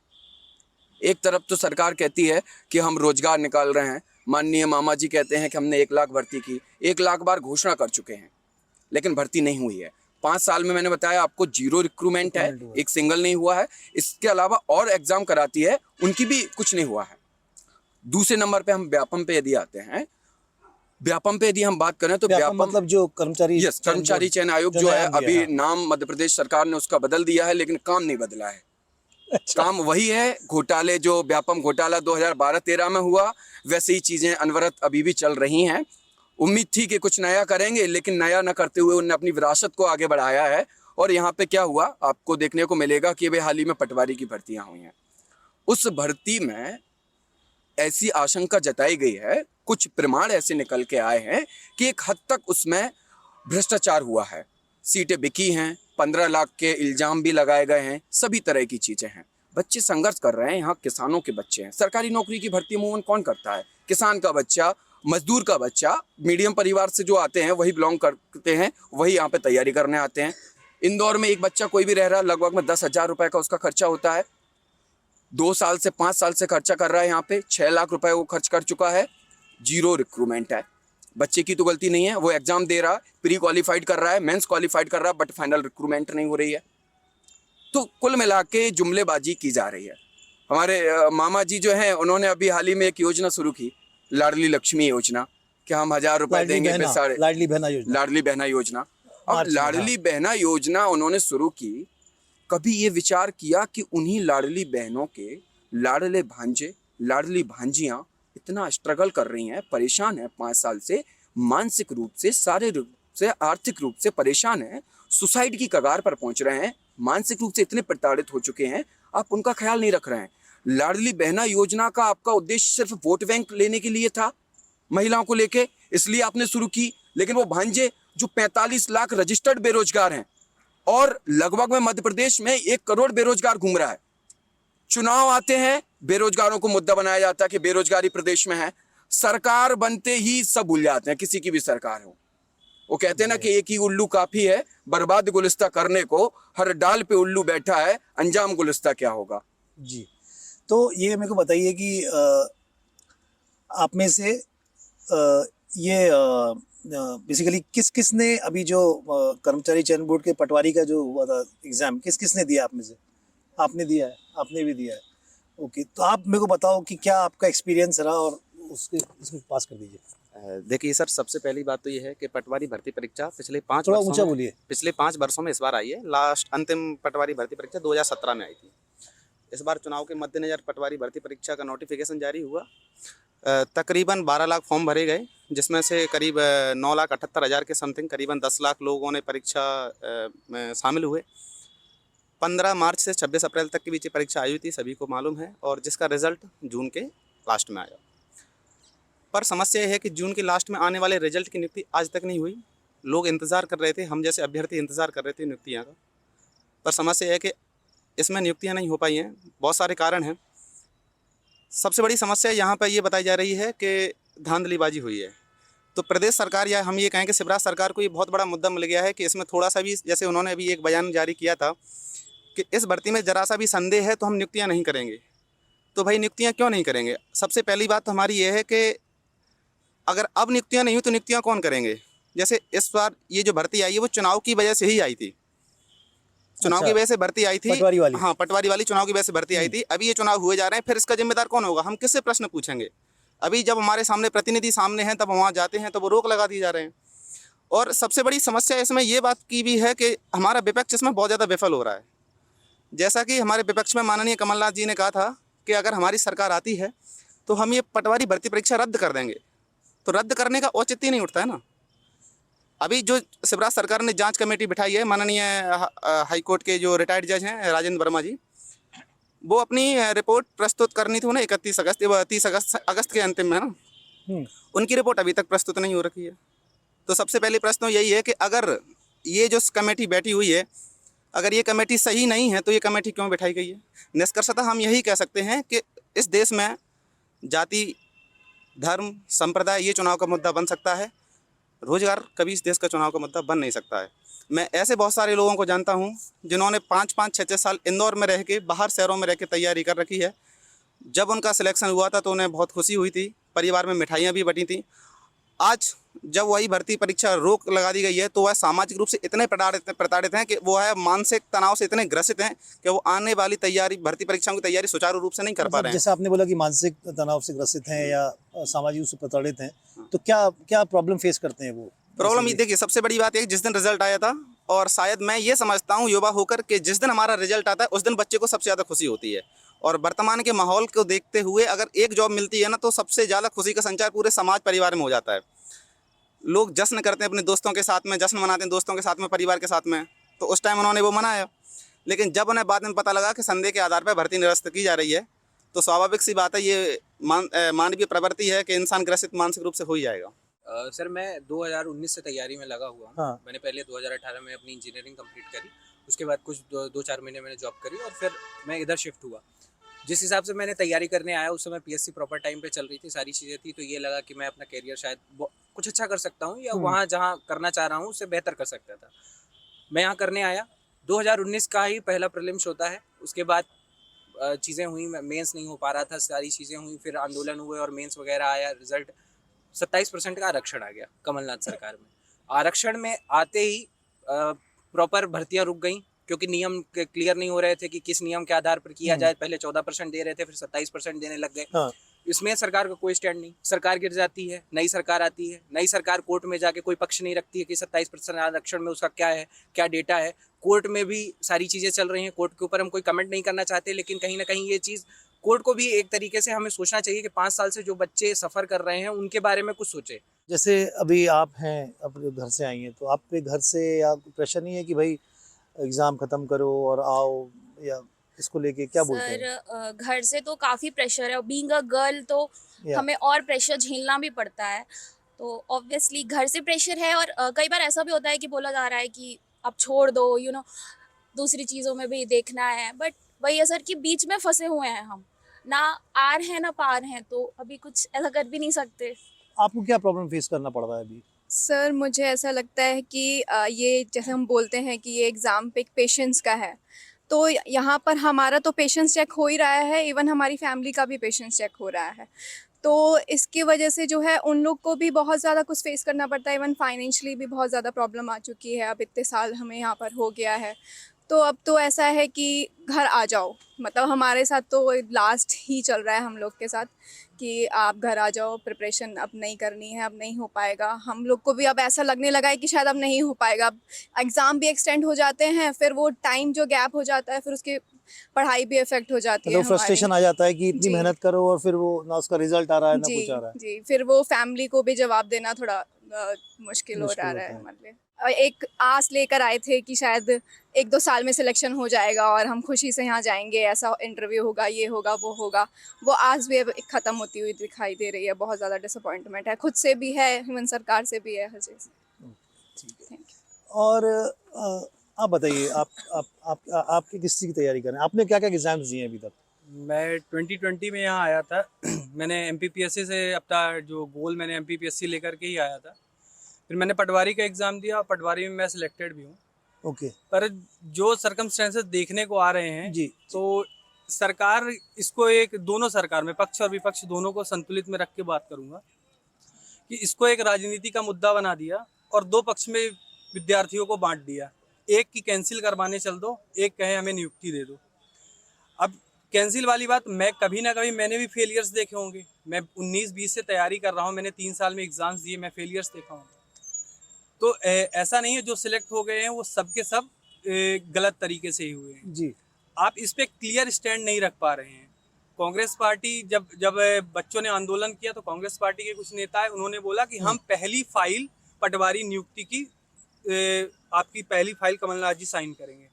एक तरफ तो सरकार कहती है कि हम रोजगार निकाल रहे हैं, माननीय मामा जी कहते हैं कि हमने 1 लाख भर्ती की, 1 लाख बार घोषणा कर चुके हैं, लेकिन भर्ती नहीं हुई है। 5 साल में मैंने बताया आपको 0 रिक्रूटमेंट है, एक सिंगल नहीं हुआ है। इसके अलावा और एग्जाम कराती है, उनकी भी कुछ नहीं हुआ है। दूसरे नंबर पे हम व्यापम पे यदि आते हैं, व्यापम पे यदि हम बात करें तो व्यापम मतलब जो कर्मचारी कर्मचारी चयन आयोग जो है, अभी नाम मध्य प्रदेश सरकार ने उसका बदल दिया है, लेकिन काम नहीं बदला है। अच्छा। काम वही है। घोटाले जो व्यापम घोटाला 2012-13 में हुआ, वैसे ही चीजें अनवरत अभी भी चल रही हैं। उम्मीद थी कि कुछ नया करेंगे, लेकिन नया न करते हुए उन्होंने अपनी विरासत को आगे बढ़ाया है। और यहाँ पे क्या हुआ आपको देखने को मिलेगा कि वे हाल ही में पटवारी की भर्तियां हुई हैं। उस भर्ती में ऐसी आशंका जताई गई है, कुछ प्रमाण ऐसे निकल के आए हैं कि एक हद तक उसमें भ्रष्टाचार हुआ है, सीटें बिकी हैं, 15 लाख के इल्जाम भी लगाए गए हैं, सभी तरह की चीजें हैं। बच्चे संघर्ष कर रहे हैं, यहाँ किसानों के बच्चे हैं। सरकारी नौकरी की भर्ती अमूमन कौन करता है? किसान का बच्चा, मजदूर का बच्चा, मीडियम परिवार से जो आते हैं वही बिलोंग करते हैं, वही यहाँ पे तैयारी करने आते हैं। इंदौर में एक बच्चा कोई भी रह रहा है, लगभग में 10,000 रुपए का उसका खर्चा होता है। 2 साल से 5 साल से खर्चा कर रहा है, यहाँ पे 6 लाख रुपए वो खर्च कर चुका है। 0 रिक्रूटमेंट है। बच्चे की तो गलती नहीं है, वो एग्जाम दे रहा है, प्री क्वालिफाइड कर रहा है, मेंस क्वालिफाइड कर रहा है, बट फाइनल रिक्रूटमेंट नहीं हो रही है। तो कुल मिला के जुमलेबाजी की जा रही है। हमारे मामा जी जो हैं, उन्होंने अभी हाल ही में एक योजना शुरू की, लाडली लक्ष्मी योजना, कि हम 1000 रुपए देंगे सारे, लाडली बहना योजना। लाडली बहना योजना। अब लाडली बहना योजना उन्होंने शुरू की, कभी ये विचार किया कि उन्हीं लाडली बहनों के लाडले भांजे, लाडली भांजियां इतना स्ट्रगल कर रही हैं, परेशान हैं 5 साल से, मानसिक रूप से, शारीरिक रूप से, आर्थिक रूप से परेशान हैं, सुसाइड की कगार पर पहुंच रहे हैं, मानसिक रूप से इतने प्रताड़ित हो चुके हैं, आप उनका ख्याल नहीं रख रहे हैं। लाडली बहना योजना का आपका उद्देश्य सिर्फ वोट बैंक लेने के लिए था, महिलाओं को लेके, इसलिए आपने शुरू की। लेकिन वो भांजे जो 45 लाख रजिस्टर्ड बेरोजगार हैं, और लगभग में मध्य प्रदेश में 1 करोड़ बेरोजगार घूम रहा है। चुनाव आते हैं, बेरोजगारों को मुद्दा बनाया जाता है कि बेरोजगारी प्रदेश में है। सरकार बनते ही सब भूल जाते हैं, किसी की भी सरकार हो। वो कहते हैं ना कि एक ही उल्लू काफी है बर्बाद गुलिस्ता करने को, हर डाल पे उल्लू बैठा है, अंजाम गुलिस्ता क्या होगा। जी, तो ये मेरे को बताइए कि आप में से ये बेसिकली किसने अभी जो कर्मचारी चयन बोर्ड के पटवारी का जो हुआ था एग्जाम, किसने दिया आप में से? आपने दिया है, आपने भी दिया है। ओके, तो आप मेरे को बताओ कि क्या आपका एक्सपीरियंस रहा और उसके पास कर दीजिए। देखिए सर, सबसे पहली बात तो ये है कि पटवारी भर्ती परीक्षा पिछले 5 थोड़ा वर्षों ऊंचा में, बोलिए। पिछले 5 वर्षों में इस बार आई है। लास्ट अंतिम पटवारी भर्ती परीक्षा 2017 में आई थी। इस बार चुनाव के मद्देनजर पटवारी भर्ती परीक्षा का नोटिफिकेशन जारी हुआ। तकरीबन 12 लाख फॉर्म भरे गए, जिसमें से करीब 9,78,000 के समथिंग, करीबन 10 लाख लोगों ने परीक्षा में शामिल हुए। 15 मार्च से 26 अप्रैल तक के बीच ये परीक्षा आई हुई थी, सभी को मालूम है, और जिसका रिजल्ट जून के लास्ट में आया। पर समस्या यह है कि जून के लास्ट में आने वाले रिजल्ट की नियुक्ति आज तक नहीं हुई। लोग इंतज़ार कर रहे थे, हम जैसे अभ्यर्थी इंतज़ार कर रहे थे नियुक्तियाँ का, पर समस्या यह है कि इसमें नियुक्तियाँ नहीं हो पाई हैं। बहुत सारे कारण हैं। सबसे बड़ी समस्या यहाँ पर ये बताई जा रही है कि धांधलीबाजी हुई है। तो प्रदेश सरकार, या हम ये कहें कि शिवराज सरकार को ये बहुत बड़ा मुद्दा मिल गया है कि इसमें थोड़ा सा भी, जैसे उन्होंने अभी एक बयान जारी किया था कि इस भर्ती में ज़रा सा भी संदेह है तो हम नियुक्तियाँ नहीं करेंगे। तो भाई नियुक्तियाँ क्यों नहीं करेंगे? सबसे पहली बात तो हमारी ये है कि अगर अब नियुक्तियाँ नहीं हुई तो नियुक्तियाँ कौन करेंगे? जैसे इस बार ये जो भर्ती आई है वो चुनाव की वजह से ही आई थी, चुनाव की वजह से भर्ती आई थी, पटवारी वाली। हाँ, पटवारी वाली चुनाव की वजह से भर्ती आई थी। अभी ये चुनाव हुए जा रहे हैं, फिर इसका जिम्मेदार कौन होगा? हम किससे प्रश्न पूछेंगे? अभी जब हमारे सामने प्रतिनिधि सामने हैं, तब वहाँ जाते हैं तो वो रोक लगा दिए जा रहे हैं। और सबसे बड़ी समस्या इसमें ये बात की भी है कि हमारा विपक्ष इसमें बहुत ज़्यादा विफल हो रहा है। जैसा कि हमारे विपक्ष में माननीय कमलनाथ जी ने कहा था कि अगर हमारी सरकार आती है तो हम ये पटवारी भर्ती परीक्षा रद्द कर देंगे। तो रद्द करने का औचित्य नहीं उठता है ना। अभी जो शिवराज सरकार ने जांच कमेटी बिठाई है, माननीय हाईकोर्ट के जो रिटायर्ड जज हैं राजेंद्र वर्मा जी, वो अपनी रिपोर्ट प्रस्तुत करनी थी उन्हें 31 अगस्त, 30 अगस्त के अंतिम में है ना। उनकी रिपोर्ट अभी तक प्रस्तुत नहीं हो रखी है। तो सबसे पहले प्रश्न यही है कि अगर ये जो कमेटी बैठी हुई है, अगर ये कमेटी सही नहीं है तो ये कमेटी क्यों बिठाई गई है? निष्कर्षतः हम यही कह सकते हैं कि इस देश में जाति धर्म, संप्रदाय ये चुनाव का मुद्दा बन सकता है। रोजगार कभी इस देश का चुनाव का मुद्दा बन नहीं सकता है। मैं ऐसे बहुत सारे लोगों को जानता हूँ जिन्होंने 5-5, 6-6 साल इंदौर में रह के, बाहर शहरों में रह के तैयारी कर रखी है। जब उनका सिलेक्शन हुआ था तो उन्हें बहुत खुशी हुई थी, परिवार में मिठाइयाँ भी बटी थी। आज जब वही भर्ती परीक्षा रोक लगा दी गई है तो वह सामाजिक रूप से इतने प्रताड़ित हैं कि वो है मानसिक तनाव से इतने ग्रसित हैं कि वो आने वाली तैयारी, भर्ती परीक्षाओं की तैयारी सुचारू रूप से नहीं कर पा रहे हैं। जैसे आपने बोला कि मानसिक तनाव से ग्रसित हैं या सामाजिक रूप से प्रताड़ित हैं, तो क्या क्या प्रॉब्लम फेस करते हैं वो? प्रॉब्लम ये देखिए, सबसे बड़ी बात है जिस दिन रिजल्ट आया था, और शायद मैं ये समझता हूँ युवा होकर कि जिस दिन हमारा रिजल्ट आता है उस दिन बच्चे को सबसे ज़्यादा खुशी होती है। और वर्तमान के माहौल को देखते हुए अगर एक जॉब मिलती है ना तो सबसे ज़्यादा खुशी का संचार पूरे समाज परिवार में हो जाता है। लोग जश्न करते हैं अपने दोस्तों के साथ में, जश्न मनाते हैं दोस्तों के साथ में, परिवार के साथ में। तो उस टाइम उन्होंने वो मनाया, लेकिन जब उन्हें बाद में पता लगा कि संदेह के आधार पर भर्ती निरस्त की जा रही है तो स्वाभाविक सी बात है, ये मानवीय प्रवृत्ति है कि इंसान ग्रसित मानसिक रूप से हो ही जाएगा। सर मैं 2019 से तैयारी में लगा हुआ हूँ। हाँ। मैंने पहले 2018 में अपनी इंजीनियरिंग कंप्लीट करी, उसके बाद कुछ 2-4 महीने मैंने जॉब करी और फिर मैं इधर शिफ्ट हुआ। जिस हिसाब से मैंने तैयारी करने आया उस समय पीएससी प्रॉपर टाइम पे चल रही थी, सारी चीज़ें थी, तो ये लगा कि मैं अपना करियर शायद कुछ अच्छा कर सकता हूँ या वहाँ जहाँ करना चाह रहा हूँ उससे बेहतर कर सकता था। मैं यहाँ करने आया, 2019 का ही पहला प्रीलिम्स होता है, उसके बाद चीज़ें हुई, मेंस नहीं हो पा रहा था, सारी चीज़ें हुई, फिर आंदोलन हुए और मेंस वगैरह आया, रिजल्ट 27% का आरक्षण आ गया कमलनाथ सरकार में। आरक्षण में आते ही प्रॉपर भर्तियां रुक गई क्योंकि नियम क्लियर नहीं हो रहे थे कि किस नियम के आधार पर किया जाए। पहले 14% दे रहे थे, फिर 27% देने लग गए। हाँ। इसमें सरकार का कोई स्टैंड नहीं, सरकार गिर जाती है, नई सरकार आती है, नई सरकार कोर्ट में जाके कोई पक्ष नहीं रखती है कि 27% आरक्षण में उसका क्या है, क्या डेटा है। कोर्ट में भी सारी चीज़ें चल रही हैं, कोर्ट के ऊपर हम कोई कमेंट नहीं करना चाहते, लेकिन कहीं ना कहीं ये चीज़ कोर्ट को भी एक तरीके से हमें सोचना चाहिए कि 5 साल से जो बच्चे सफ़र कर रहे हैं उनके बारे में कुछ सोचे। जैसे अभी आप हैं, अपने घर से आई हैं, तो आप पे घर से या प्रेशर नहीं है कि भाई एग्ज़ाम ख़त्म करो और आओ, या इसको लेके क्या बोलते हैं? सर घर से तो काफ़ी प्रेशर है, बीइंग अ गर्ल तो हमें और प्रेशर झेलना भी पड़ता है। तो ऑब्वियसली घर से प्रेशर है और कई बार ऐसा भी होता है कि बोला जा रहा है कि अब छोड़ दो, दूसरी चीज़ों में भी देखना है। बट वही है सर कि बीच में फंसे हुए हैं हम, ना आर है ना पार हैं, तो अभी कुछ ऐसा कर भी नहीं सकते। आपको क्या प्रॉब्लम फेस करना पड़ रहा है अभी? सर मुझे ऐसा लगता है कि ये जैसे हम बोलते हैं कि ये एग्ज़ाम पे पेशेंस का है, तो यहाँ पर हमारा तो पेशेंस चेक हो ही रहा है, इवन हमारी फैमिली का भी पेशेंस चेक हो रहा है। तो इसकी वजह से जो है उन लोग को भी बहुत ज़्यादा कुछ फेस करना पड़ता है, इवन फाइनेंशियली भी बहुत ज़्यादा प्रॉब्लम आ चुकी है। अब इतने साल हमें यहाँ पर हो गया है, तो अब तो ऐसा है कि घर आ जाओ, मतलब हमारे साथ तो लास्ट ही चल रहा है हम लोग के साथ कि आप घर आ जाओ, प्रिपरेशन अब नहीं करनी है, अब नहीं हो पाएगा। हम लोग को भी अब ऐसा लगने लगा है कि शायद अब नहीं हो पाएगा। अब एग्ज़ाम भी एक्सटेंड हो जाते हैं, फिर वो टाइम जो गैप हो जाता है, फिर उसकी पढ़ाई भी इफेक्ट हो जाती है। तो फ्रस्ट्रेशन आ जाता है कि इतनी मेहनत करो और फिर वो ना उसका रिजल्ट आ रहा है ना कुछ आ रहा है। जी, फिर वो फैमिली को भी जवाब देना थोड़ा मुश्किल हो रहा है। मतलब एक आस लेकर आए थे कि शायद 1-2 साल में सिलेक्शन हो जाएगा और हम खुशी से यहाँ जाएंगे, ऐसा इंटरव्यू होगा, ये होगा, वो होगा। वो आज भी अब ख़त्म होती हुई दिखाई दे रही है। बहुत ज़्यादा डिसअपॉइंटमेंट है, खुद से भी है, इवन सरकार से भी है, हर चीज़। ठीक है। और आप बताइए, आप किस चीज़ की तैयारी कर रहे हैं? आपने क्या क्या एग्जाम्स दिए हैं अभी तक? मैं 2020 में यहाँ आया था। मैंने MPPSC से अपना जो गोल मैंने MPPSC लेकर के ही आया था। फिर मैंने पटवारी का एग्ज़ाम दिया, पटवारी में मैं सिलेक्टेड भी हूँ। ओके। पर जो सर्कमस्टेंसेस देखने को आ रहे हैं जी, तो सरकार इसको एक, दोनों सरकार में पक्ष और विपक्ष दोनों को संतुलित में रख के बात करूँगा कि इसको एक राजनीति का मुद्दा बना दिया और 2 पक्ष में विद्यार्थियों को बांट दिया। एक की कैंसिल करवाने चल दो, एक कहे हमें नियुक्ति दे दो। अब कैंसिल वाली बात, मैं कभी ना कभी मैंने भी फेलियर्स देखे होंगे। मैं 19-20 से तैयारी कर रहा हूँ, मैंने 3 साल में एग्ज़ाम्स दिए, मैं फेलियर्स देखा हूँ। तो ऐसा नहीं है जो सिलेक्ट हो गए हैं वो सब के सब गलत तरीके से ही हुए हैं। जी। आप इस पे क्लियर स्टैंड नहीं रख पा रहे हैं। कांग्रेस पार्टी जब बच्चों ने आंदोलन किया तो कांग्रेस पार्टी के कुछ नेता है, उन्होंने बोला कि हम पहली फाइल पटवारी नियुक्ति की, आपकी पहली फाइल कमलनाथ जी साइन करेंगे।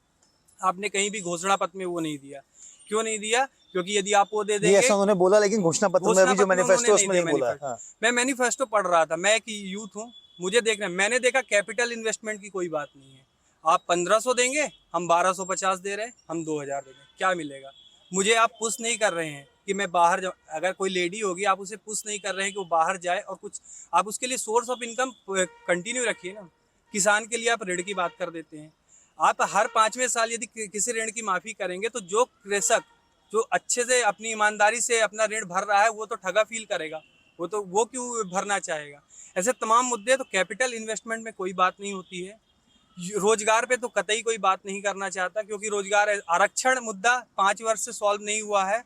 आपने कहीं भी घोषणा पत्र में वो नहीं दिया। क्यों नहीं दिया? क्योंकि यदि आप वो दे देंगे, ऐसा उन्होंने बोला, लेकिन घोषणा पत्र में अभी जो मैनिफेस्टो उसमें नहीं बोला है। हाँ। मैं मैनिफेस्टो पढ़ रहा था, मैं एक यूथ हूँ, मुझे देखना, मैंने देखा कैपिटल इन्वेस्टमेंट की कोई बात नहीं है। आप 1500 देंगे, हम 1250 दे रहे हैं, हम 2000 देंगे, क्या मिलेगा? मुझे आप पुश नहीं कर रहे हैं कि मैं बाहर अगर कोई लेडी होगी आप उसे पुश नहीं कर रहे हैं कि वो बाहर जाए, और कुछ आप उसके लिए सोर्स ऑफ इनकम कंटिन्यू रखिए ना। किसान के लिए आप ऋण की बात कर देते हैं। आप हर 5वें साल यदि किसी ऋण की माफ़ी करेंगे तो जो कृषक जो अच्छे से अपनी ईमानदारी से अपना ऋण भर रहा है वो तो ठगा फील करेगा, वो क्यों भरना चाहेगा। ऐसे तमाम मुद्दे। तो कैपिटल इन्वेस्टमेंट में कोई बात नहीं होती है, रोजगार पे तो कतई कोई बात नहीं करना चाहता, क्योंकि रोजगार आरक्षण मुद्दा 5 वर्ष से सॉल्व नहीं हुआ है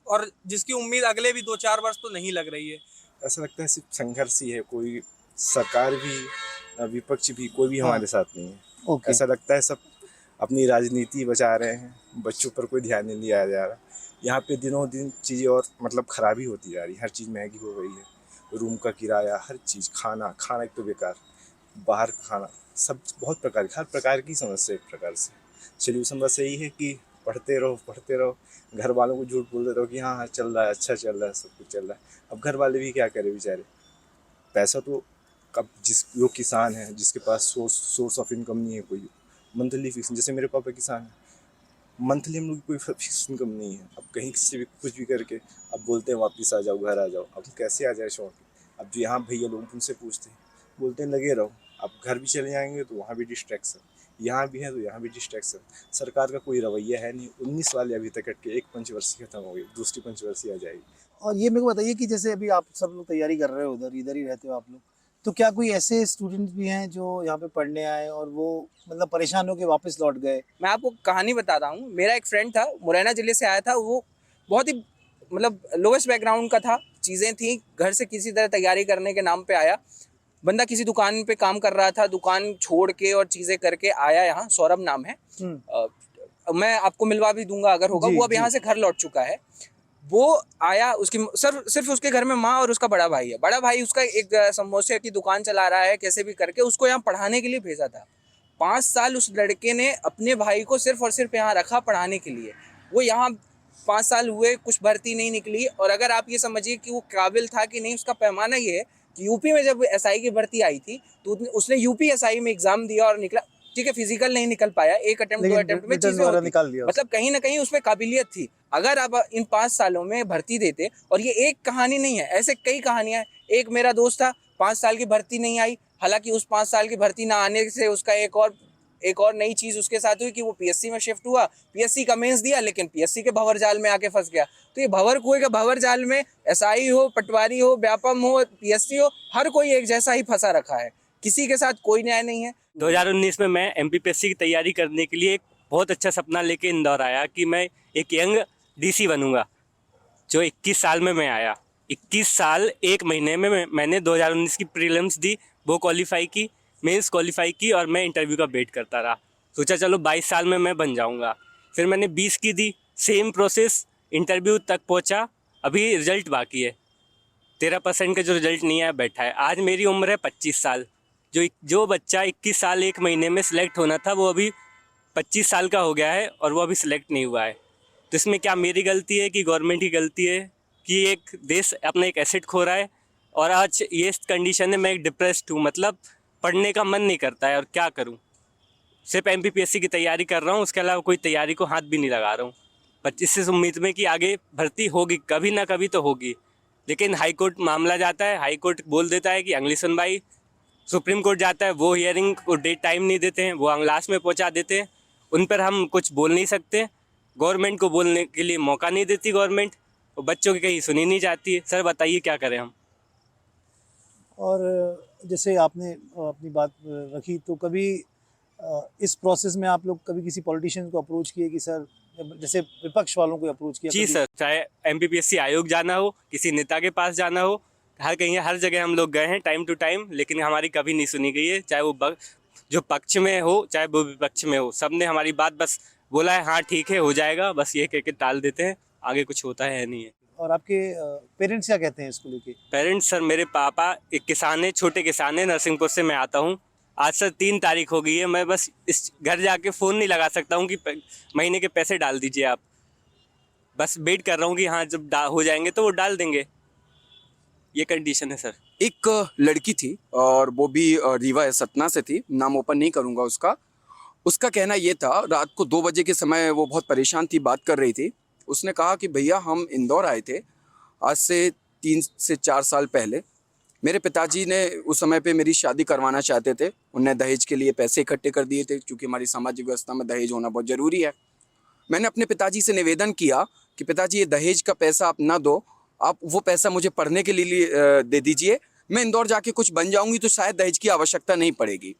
और जिसकी उम्मीद अगले भी 2-4 वर्ष तो नहीं लग रही है। ऐसा लगता है सिर्फ संघर्ष ही है, कोई सरकार भी विपक्ष भी कोई भी हमारे साथ नहीं है। ऐसा लगता है सब अपनी राजनीति बचा रहे हैं, बच्चों पर कोई ध्यान नहीं दिया जा रहा। यहाँ पे दिनों दिन चीज़ें और मतलब खराबी होती जा रही है, हर चीज़ महंगी हो गई है, रूम का किराया, हर चीज़, खाना एक तो बेकार, बाहर खाना, सब बहुत प्रकार हर प्रकार की समस्या। एक प्रकार से सोल्यूशन बस यही है कि पढ़ते रहो, घर वालों को झूठ बोलते रहो कि हाँ चल रहा है, अच्छा चल रहा है, सब कुछ चल रहा है। अब घर वाले भी क्या करें बेचारे, पैसा तो कब जो किसान है जिसके पास सोर्स ऑफ इनकम नहीं है, कोई मंथली फिक्स, जैसे मेरे पापा किसान है, मंथली हम लोग कोई फिक्स इनकम नहीं है। अब कहीं से भी कुछ भी करके अब बोलते हैं वापस आ जाओ, घर आ जाओ। अब कैसे आ जाए शौक। अब जो यहाँ भैया लोग उनसे पूछते हैं, बोलते हैं लगे रहो। अब घर भी चले जाएंगे तो वहाँ भी डिस्ट्रैक्शन, यहाँ भी है तो यहाँ भी डिस्ट्रैक्शन। सरकार का कोई रवैया है नहीं। 19 वाले अभी तक के, एक पंचवर्षीय खत्म हो गई, दूसरी पंचवर्षीय आ जाएगी। और ये मेरे को बताइए कि जैसे अभी आप सब लोग तैयारी कर रहे हो, इधर ही रहते हो आप लोग, तो क्या कोई ऐसे स्टूडेंट्स भी हैं जो यहाँ पे पढ़ने आए और वो मतलब परेशान होकर वापस लौट गए? मैं आपको कहानी बता रहा हूँ। मेरा एक फ्रेंड था, मुरैना जिले से आया था। वो बहुत ही मतलब लोवेस्ट बैकग्राउंड का था, चीज़ें थी, घर से किसी तरह तैयारी करने के नाम पे आया। बंदा किसी दुकान पे काम कर रहा था, दुकान छोड़ के और चीज़ें करके आया यहाँ। सौरभ नाम है, मैं आपको मिलवा भी दूंगा अगर होगा। वो अब यहाँ से घर लौट चुका है। वो आया, उसकी सिर्फ उसके घर में माँ और उसका बड़ा भाई है। बड़ा भाई उसका एक समोसे की दुकान चला रहा है, कैसे भी करके उसको यहाँ पढ़ाने के लिए भेजा था। 5 साल उस लड़के ने अपने भाई को सिर्फ और सिर्फ यहाँ रखा पढ़ाने के लिए। वो यहाँ 5 साल हुए, कुछ भर्ती नहीं निकली। और अगर आप ये समझिए कि वो काबिल था कि नहीं, उसका पैमाना ये है कि यूपी में जब एसआई की भर्ती आई थी तो उसने यूपी एसआई में एग्जाम दिया और निकला। ठीक है, फिजिकल नहीं निकल पाया, 1 अटेम्प्ट 2 अटेम्प्ट में चीजें निकाल दिया। मतलब कहीं ना कहीं उसमें काबिलियत थी। अगर आप इन 5 सालों में भर्ती देते, और ये एक कहानी नहीं है, ऐसे कई कहानियां हैं। एक मेरा दोस्त था, 5 साल की भर्ती नहीं आई। हालांकि उस 5 साल की भर्ती ना आने से उसका एक और नई चीज उसके साथ हुई कि वो पीएससी में शिफ्ट हुआ। पीएससी का मेंस दिया, लेकिन पीएससी के भंवर जाल में आके फंस गया। तो ये भंवर कुएं के भंवर जाल में एसआई हो, पटवारी हो, व्यापम हो, पीएससी हो, हर कोई एक जैसा ही फंसा रखा है। किसी के साथ कोई न्याय नहीं है। 2019 में मैं एमपीपीएससी की तैयारी करने के लिए एक बहुत अच्छा सपना लेके इंदौर आया कि मैं एक यंग डीसी बनूंगा। जो 21 साल में मैं आया, 21 साल 1 महीने में मैंने 2019 की प्रीलिम्स दी, वो क्वालिफाई की, मेंस क्वालिफाई की, और मैं इंटरव्यू का वेट करता रहा। सोचा चलो 22 साल में मैं बन जाऊंगा। फिर मैंने 20 की दी, सेम प्रोसेस, इंटरव्यू तक पहुंचा, अभी रिजल्ट बाकी है। 13% का जो रिजल्ट नहीं आया बैठा है। आज मेरी उम्र है 25 साल। जो बच्चा 21 साल 1 महीने में सिलेक्ट होना था, वो अभी 25 साल का हो गया है और वो अभी सिलेक्ट नहीं हुआ है। तो इसमें क्या मेरी गलती है कि गवर्नमेंट की गलती है कि एक देश अपना एक एसेट खो रहा है? और आज ये कंडीशन है, मैं एक डिप्रेस्ड हूँ, मतलब पढ़ने का मन नहीं करता है और क्या करूँ। सिर्फ एमपीपीएससी की तैयारी कर रहा हूँ, उसके अलावा कोई तैयारी को हाथ भी नहीं लगा रहा हूँ। 25 से उम्मीद में कि आगे भर्ती होगी, कभी ना कभी तो होगी। लेकिन हाई कोर्ट मामला जाता है, हाई कोर्ट बोल देता है कि अगली सुनवाई। सुप्रीम कोर्ट जाता है, वो हियरिंग को डेट टाइम नहीं देते हैं, वो लास्ट में पहुंचा देते हैं। उन पर हम कुछ बोल नहीं सकते। गवर्नमेंट को बोलने के लिए मौका नहीं देती गवर्नमेंट, और बच्चों की कहीं सुनी नहीं जाती है। सर बताइए क्या करें हम। और जैसे आपने अपनी बात रखी, तो कभी इस प्रोसेस में आप लोग कभी किसी पॉलिटिशियन को अप्रोच किए कि सर, जैसे विपक्ष वालों को अप्रोच किया? जी सर, चाहे एमपीपीएससी आयोग जाना हो, किसी नेता के पास जाना हो, हर जगह हम लोग गए हैं टाइम टू टाइम, लेकिन हमारी कभी नहीं सुनी गई है। चाहे वो जो पक्ष में हो, चाहे वो विपक्ष में हो, सब ने हमारी बात बस बोला है हाँ ठीक है हो जाएगा, बस ये कह के टाल देते हैं, आगे कुछ होता है नहीं है। और आपके पेरेंट्स क्या कहते हैं इसको लेके? पेरेंट्स सर, मेरे पापा एक किसान है, छोटे किसान है, नरसिंहपुर से मैं आता हूँ। आज सर 3 तारीख हो गई है, मैं बस इस घर जाके फ़ोन नहीं लगा सकता हूँ कि महीने के पैसे डाल दीजिए आप। बस वेट कर रहा हूँ कि हाँ जब हो जाएंगे तो वो डाल देंगे। ये कंडीशन है सर। एक लड़की थी और वो भी रीवा सतना से थी, नाम ओपन नहीं करूँगा उसका। उसका कहना ये था, रात को 2 बजे के समय वो बहुत परेशान थी, बात कर रही थी। उसने कहा कि भैया हम इंदौर आए थे आज से 3 से 4 साल पहले। मेरे पिताजी ने उस समय पे मेरी शादी करवाना चाहते थे, उनने दहेज के लिए पैसे इकट्ठे कर दिए थे, क्योंकि हमारी सामाजिक व्यवस्था में दहेज होना बहुत ज़रूरी है। मैंने अपने पिताजी से निवेदन किया कि पिताजी ये दहेज का पैसा आप ना दो, आप वो पैसा मुझे पढ़ने के लिए दे दीजिए, मैं इंदौर जाके कुछ बन जाऊंगी तो शायद दहेज की आवश्यकता नहीं पड़ेगी।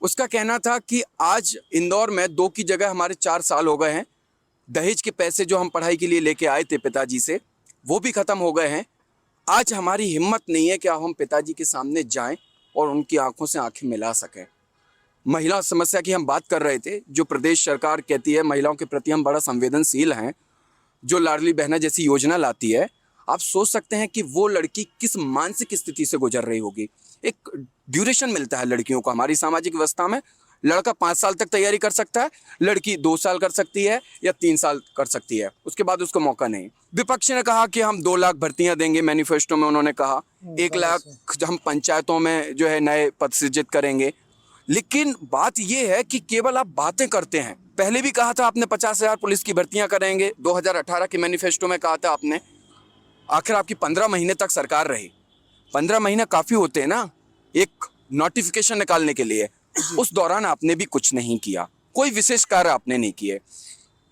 उसका कहना था कि आज इंदौर में 2 की जगह हमारे 4 साल हो गए हैं, दहेज के पैसे जो हम पढ़ाई के लिए लेके आए थे पिताजी से वो भी ख़त्म हो गए हैं। आज हमारी हिम्मत नहीं है कि हम पिताजी के सामने जाएं और उनकी आंखों से आंखें मिला सकें। महिला समस्या की हम बात कर रहे थे, जो प्रदेश सरकार कहती है महिलाओं के प्रति हम बड़ा संवेदनशील हैं, जो लाडली बहना जैसी योजना लाती है, आप सोच सकते हैं कि वो लड़की किस मानसिक स्थिति से गुजर रही होगी। एक ड्यूरेशन मिलता है लड़कियों को हमारी सामाजिक व्यवस्था में, लड़का 5 साल तक तैयारी कर सकता है, लड़की 2 साल कर सकती है या 3 साल कर सकती है, उसके बाद उसको मौका नहीं। विपक्ष ने कहा कि हम 2 लाख भर्तियां देंगे, मैनिफेस्टो में उन्होंने कहा 1 लाख हम पंचायतों में जो है नए पद सृजित करेंगे। लेकिन बात यह है कि केवल आप बातें करते हैं। पहले भी कहा था आपने 50,000 पुलिस की भर्तियां करेंगे, 2018 के मैनिफेस्टो में कहा था आपने, आखिर आपकी 15 महीने तक सरकार रही। 15 महीने काफ़ी होते हैं ना एक नोटिफिकेशन निकालने के लिए, उस दौरान आपने भी कुछ नहीं किया, कोई विशेष कार्य आपने नहीं किए।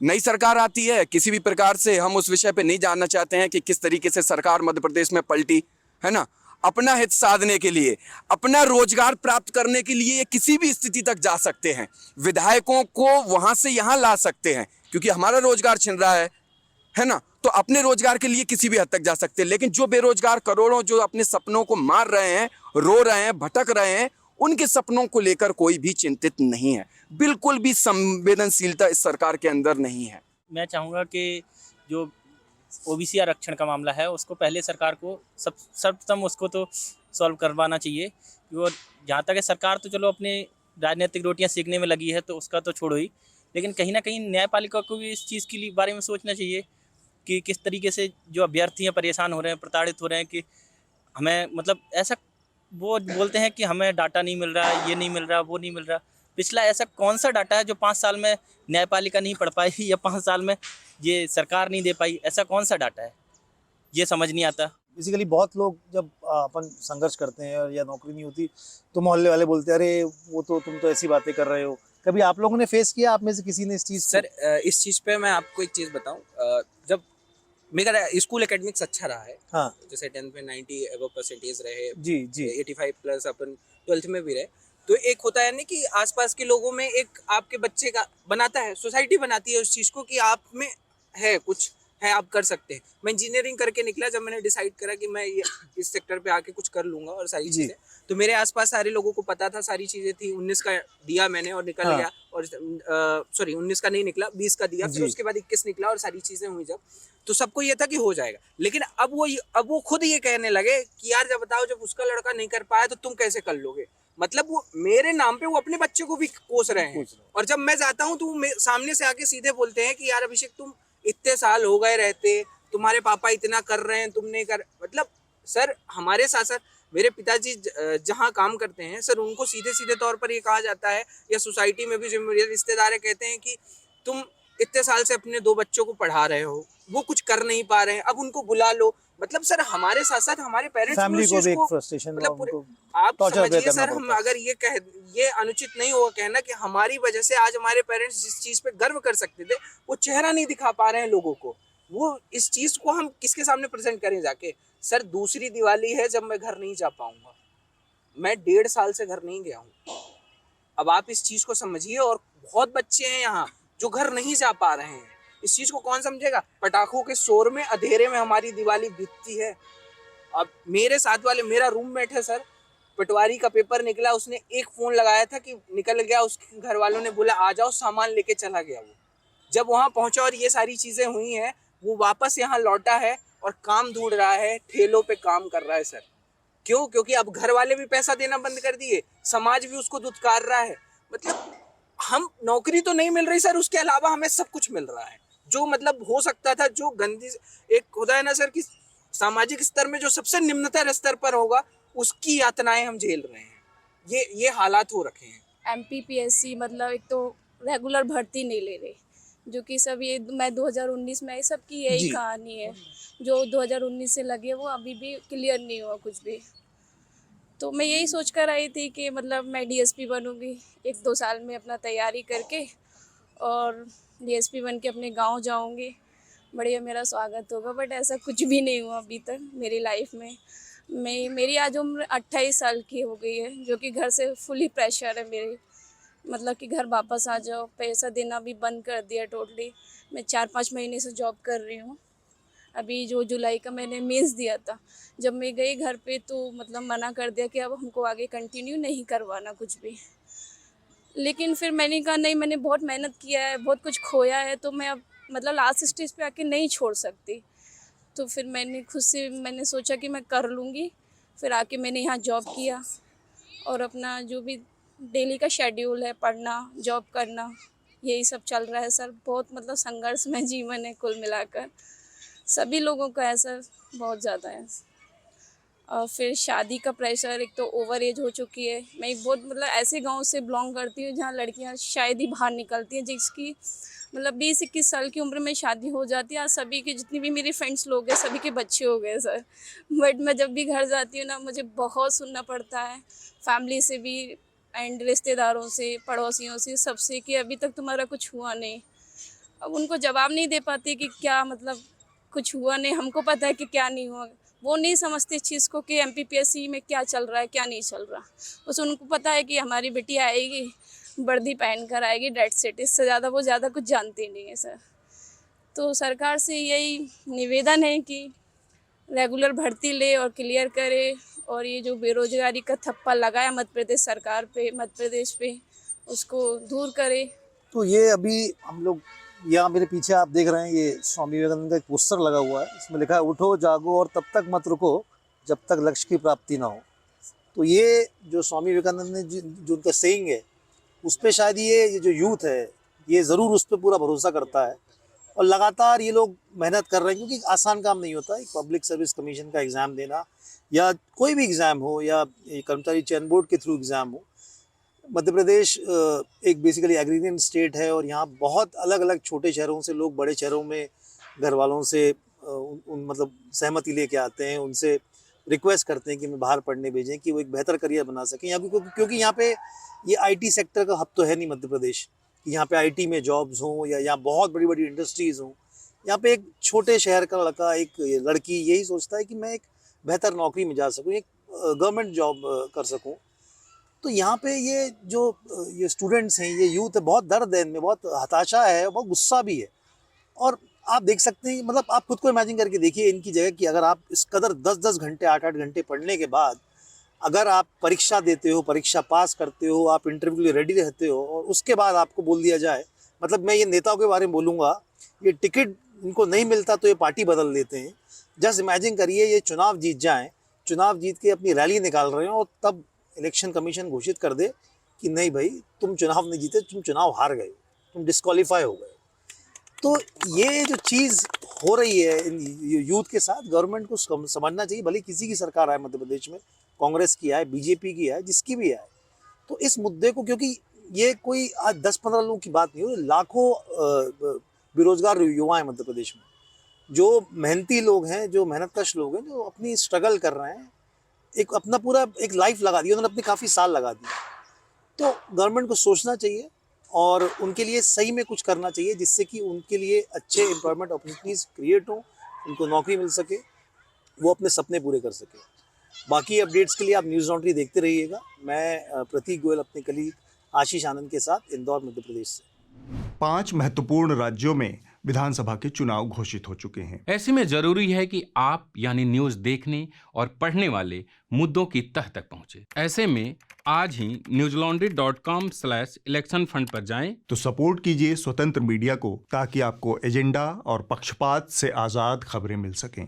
नई सरकार आती है, किसी भी प्रकार से हम उस विषय पे नहीं जानना चाहते हैं कि किस तरीके से सरकार मध्य प्रदेश में पलटी है ना, अपना हित साधने के लिए, अपना रोजगार प्राप्त करने के लिए किसी भी स्थिति तक जा सकते हैं, विधायकों को वहां से यहाँ ला सकते हैं क्योंकि हमारा रोजगार छिन रहा है ना, तो अपने रोजगार के लिए किसी भी हद तक जा सकते हैं। लेकिन जो बेरोजगार करोड़ों जो अपने सपनों को मार रहे हैं, रो रहे हैं, भटक रहे हैं, उनके सपनों को लेकर कोई भी चिंतित नहीं है, बिल्कुल भी संवेदनशीलता इस सरकार के अंदर नहीं है। मैं चाहूँगा कि जो ओबीसी आरक्षण का मामला है उसको पहले सरकार को सर्वप्रथम उसको तो सॉल्व करवाना चाहिए। और जहाँ तक है सरकार तो चलो अपने राजनीतिक रोटियां सेकने में लगी है तो उसका तो छोड़ो ही, लेकिन कहीं ना कहीं न्यायपालिका को भी इस चीज़ के बारे में सोचना चाहिए कि किस तरीके से जो अभ्यर्थी हैं परेशान हो रहे हैं, प्रताड़ित हो रहे हैं कि हमें मतलब ऐसा वो बोलते हैं कि हमें डाटा नहीं मिल रहा, ये नहीं मिल रहा, वो नहीं मिल रहा। पिछला ऐसा कौन सा डाटा है जो 5 साल में न्यायपालिका नहीं पढ़ पाई या 5 साल में ये सरकार नहीं दे पाई, ऐसा कौन सा डाटा है, ये समझ नहीं आता। बेसिकली बहुत लोग जब अपन संघर्ष करते हैं या नौकरी नहीं होती तो मोहल्ले वाले बोलते हैं अरे वो तो तुम तो ऐसी बातें कर रहे हो। कभी आप लोगों ने फेस किया, आप में से किसी ने इस चीज़? सर इस चीज़ पे मैं आपको एक चीज़ बताऊं, जब मेरा स्कूल एकेडमिक्स अच्छा रहा है, हाँ, जैसे 10th में 90 एबव परसेंटेज रहे, जी जी, 85 प्लस अपन 12th में भी रहे, तो एक होता है ना कि आसपास के लोगों में एक आपके बच्चे का बनाता है, सोसाइटी बनाती है उस चीज़ को कि आप में है कुछ है, आप कर सकते हैं। मैं इंजीनियरिंग करके निकला, जब मैंने डिसाइड करा कि मैं ये इस सेक्टर पे आके कुछ कर लूँगा और सारी चीज़ें, तो मेरे आसपास सारे लोगों को पता था, सारी चीज़ें थी। 19 का दिया मैंने और निकल गया, और सॉरी 19 का नहीं निकला, 20 का दिया, फिर उसके बाद 21 निकला और सारी चीज़ें हुई जब, तो सबको ये था कि हो जाएगा। लेकिन अब वो खुद ये कहने लगे कि यार जब बताओ, जब उसका लड़का नहीं कर पाया तो तुम कैसे कर लोगे। मतलब वो मेरे नाम पे वो अपने बच्चे को भी कोस रहे हैं, और जब मैं जाता हूँ तो वो सामने से आके सीधे बोलते हैं कि यार अभिषेक तुम इतने साल हो गए रहते, तुम्हारे पापा इतना कर रहे हैं, तुम नहीं कर। मतलब सर हमारे साथ साथ मेरे पिताजी जहाँ काम करते हैं सर, उनको सीधे सीधे तौर पर ये कहा जाता है, या सोसाइटी में भी जो मेरे रिश्तेदार कहते हैं कि तुम इतने साल से अपने 2 बच्चों को पढ़ा रहे हो, वो कुछ कर नहीं पा रहे हैं, अब उनको बुला लो। मतलब सर हमारे साथ साथ हमारे पेरेंट्स फैमिली को भी एक फ्रस्ट्रेशन, मतलब आप समझिए सर, हम अगर ये अनुचित नहीं होगा कहना कि हमारी वजह से आज हमारे पेरेंट्स जिस चीज़ पे गर्व कर सकते थे वो चेहरा नहीं दिखा पा रहे हैं लोगों को, वो इस चीज़ को हम किसके सामने प्रेजेंट करें जाके। सर दूसरी दिवाली है जब मैं घर नहीं जा पाऊंगा, मैं 1.5 साल से घर नहीं गया हूँ। अब आप इस चीज़ को समझिए, और बहुत बच्चे हैं यहाँ जो घर नहीं जा पा रहे हैं। इस चीज़ को कौन समझेगा। पटाखों के शोर में अंधेरे में हमारी दिवाली बीतती है। अब मेरे साथ वाले, मेरा रूममेट है सर, पटवारी का पेपर निकला, उसने एक फ़ोन लगाया था कि निकल गया, उसके घर वालों ने बोला आ जाओ, सामान लेके चला गया। वो जब वहाँ पहुँचा और ये सारी चीज़ें हुई हैं, वो वापस यहाँ लौटा है और काम ढूंढ रहा है, ठेलों पे काम कर रहा है सर। क्यों? क्योंकि अब घर वाले भी पैसा देना बंद कर दिए, समाज भी उसको दुत्कार रहा है। मतलब हम नौकरी तो नहीं मिल रही सर, उसके अलावा हमें सब कुछ मिल रहा है जो मतलब हो सकता था, जो गंदी एक होता है ना सर कि सामाजिक स्तर में जो सबसे निम्नतर स्तर पर होगा उसकी यातनाएं हम झेल रहे हैं। ये हालात हो रखे हैं। MPPSC मतलब एक तो रेगुलर भर्ती नहीं ले रहे, जो कि सब ये मैं 2019 में आई, सबकी यही जी। कहानी है। जो 2019 से लगे वो अभी भी क्लियर नहीं हुआ कुछ भी। तो मैं यही सोच कर आई थी कि मतलब मैं डीएसपी बनूंगी 1-2 साल में अपना तैयारी करके, और डीएसपी बन के अपने गांव जाऊंगी, बढ़िया मेरा स्वागत होगा। बट ऐसा कुछ भी नहीं हुआ अभी तक मेरी लाइफ में। मेरी आज उम्र 28 साल की हो गई है, जो कि घर से फुली प्रेशर है मेरे, मतलब कि घर वापस आ जाओ, पैसा देना भी बंद कर दिया टोटली। मैं 4-5 महीने से जॉब कर रही हूँ। अभी जो जुलाई का मैंने मेंस दिया था, जब मैं गई घर पे तो मतलब मना कर दिया कि अब हमको आगे कंटिन्यू नहीं करवाना कुछ भी। लेकिन फिर मैंने कहा नहीं, मैंने बहुत मेहनत किया है, बहुत कुछ खोया है, तो मैं अब मतलब लास्ट स्टेज पे आके नहीं छोड़ सकती। तो फिर मैंने खुद से मैंने सोचा कि मैं कर लूँगी। फिर आके मैंने यहाँ जॉब किया और अपना जो भी डेली का शेड्यूल है, पढ़ना, जॉब करना, यही सब चल रहा है सर। बहुत मतलब संघर्षमय जीवन है कुल मिलाकर, सभी लोगों का ऐसा बहुत ज़्यादा है। और फिर शादी का प्रेशर, एक तो ओवर एज हो चुकी है। मैं एक बहुत मतलब ऐसे गांव से बिलोंग करती हूँ जहाँ लड़कियाँ शायद ही बाहर निकलती हैं, जिसकी मतलब 20-21 साल की उम्र में शादी हो जाती है। आज सभी के जितनी भी मेरी फ्रेंड्स लोग हैं सभी के बच्चे हो गए सर। बट मैं जब भी घर जाती हूँ ना, मुझे बहुत सुनना पड़ता है फैमिली से भी एंड रिश्तेदारों से, पड़ोसियों से, सबसे, कि अभी तक तुम्हारा कुछ हुआ नहीं। अब उनको जवाब नहीं दे पाती कि क्या मतलब कुछ हुआ नहीं, हमको पता है कि क्या नहीं हुआ। वो नहीं समझते इस चीज़ को कि एमपीपीएससी में क्या चल रहा है, क्या नहीं चल रहा। बस उनको पता है कि हमारी बेटी आएगी, वर्दी पहन कर आएगी, डेट्स इट। इससे ज़्यादा वो ज़्यादा कुछ जानती नहीं है सर। तो सरकार से यही निवेदन है कि रेगुलर भर्ती ले और क्लियर करे, और ये जो बेरोजगारी का थप्पा लगाया मध्य प्रदेश सरकार पे, मध्य प्रदेश पे, उसको दूर करे। तो ये अभी हम लोग यहाँ मेरे पीछे आप देख रहे हैं, ये स्वामी विवेकानंद का एक पोस्टर लगा हुआ है। इसमें लिखा है उठो जागो और तब तक मत रुको जब तक लक्ष्य की प्राप्ति ना हो। तो ये जो स्वामी विवेकानंद ने जो उनका सेइंग है, उस पर शायद ये जो यूथ है ये ज़रूर उस पर पूरा भरोसा करता है, और लगातार ये लोग मेहनत कर रहे हैं, क्योंकि आसान काम नहीं होता। एक पब्लिक सर्विस कमीशन का एग्ज़ाम देना या कोई भी एग्ज़ाम हो, या कर्मचारी चयन बोर्ड के थ्रू एग्ज़ाम हो। मध्य प्रदेश एक बेसिकली एग्रीरियन स्टेट है, और यहाँ बहुत अलग अलग छोटे शहरों से लोग बड़े शहरों में घर वालों से मतलब सहमति लेके आते हैं, उनसे रिक्वेस्ट करते हैं कि हमें बाहर पढ़ने भेजें कि वो एक बेहतर करियर बना सकें। यहाँ क्योंकि यहाँ पे ये आईटी सेक्टर का हब तो है नहीं मध्य प्रदेश कि यहाँ पे आईटी में जॉब्स हों या यहाँ बहुत बड़ी बड़ी इंडस्ट्रीज़ हों। यहाँ पे एक छोटे शहर का लड़का, एक लड़की यही सोचता है कि मैं एक बेहतर नौकरी में जा सकूँ, एक गवर्नमेंट जॉब कर सकूँ। तो यहाँ पे ये स्टूडेंट्स हैं, ये यूथ है, बहुत दर्द है इनमें, बहुत हताशा है, बहुत गुस्सा भी है। और आप देख सकते हैं, मतलब आप खुद को इमेजिन करके देखिए इनकी जगह कि अगर आप इस कदर 10-10 घंटे, 8-8 घंटे पढ़ने के बाद अगर आप परीक्षा देते हो, परीक्षा पास करते हो, आप इंटरव्यू के लिए रेडी रहते हो, और उसके बाद आपको बोल दिया जाए, मतलब मैं ये नेताओं के बारे में बोलूँगा, ये टिकट इनको नहीं मिलता तो ये पार्टी बदल देते हैं। जस्ट इमेजिन करिए ये चुनाव जीत जाएँ, चुनाव जीत के अपनी रैली निकाल रहे हो, और तब इलेक्शन कमीशन घोषित कर दे कि नहीं भाई तुम चुनाव नहीं जीते, तुम चुनाव हार गए, तुम डिस्क्वालीफाई हो गए। तो ये जो चीज़ हो रही है इन यूथ के साथ, गवर्नमेंट को समझना चाहिए। भले किसी की सरकार आए मध्य प्रदेश में, कांग्रेस की आए, बीजेपी की आए, जिसकी भी आए, तो इस मुद्दे को, क्योंकि ये कोई आज 10-15 लोगों की बात नहीं हो, लाखों बेरोजगार युवा हैं मध्य प्रदेश में, जो मेहनती लोग हैं, जो मेहनतकश लोग हैं, जो अपनी स्ट्रगल कर रहे हैं, एक अपना पूरा एक लाइफ लगा दी उन्होंने, अपने काफ़ी साल लगा दिए। तो गवर्नमेंट को सोचना चाहिए और उनके लिए सही में कुछ करना चाहिए, जिससे कि उनके लिए अच्छे एम्प्लॉयमेंट अपॉर्चुनिटीज़ क्रिएट हों, उनको नौकरी मिल सके, वो अपने सपने पूरे कर सके। बाकी अपडेट्स के लिए आप न्यूज़ लॉन्ड्री देखते रहिएगा। मैं प्रतीक गोयल अपने कलीग आशीष आनंद के साथ, इंदौर, मध्य प्रदेश से। 5 महत्वपूर्ण राज्यों में विधानसभा के चुनाव घोषित हो चुके हैं। ऐसे में जरूरी है कि आप यानी न्यूज देखने और पढ़ने वाले मुद्दों की तह तक पहुंचे। ऐसे में आज ही newslaundry.com/election fund पर जाएं। तो सपोर्ट कीजिए स्वतंत्र मीडिया को, ताकि आपको एजेंडा और पक्षपात से आजाद खबरें मिल सकें।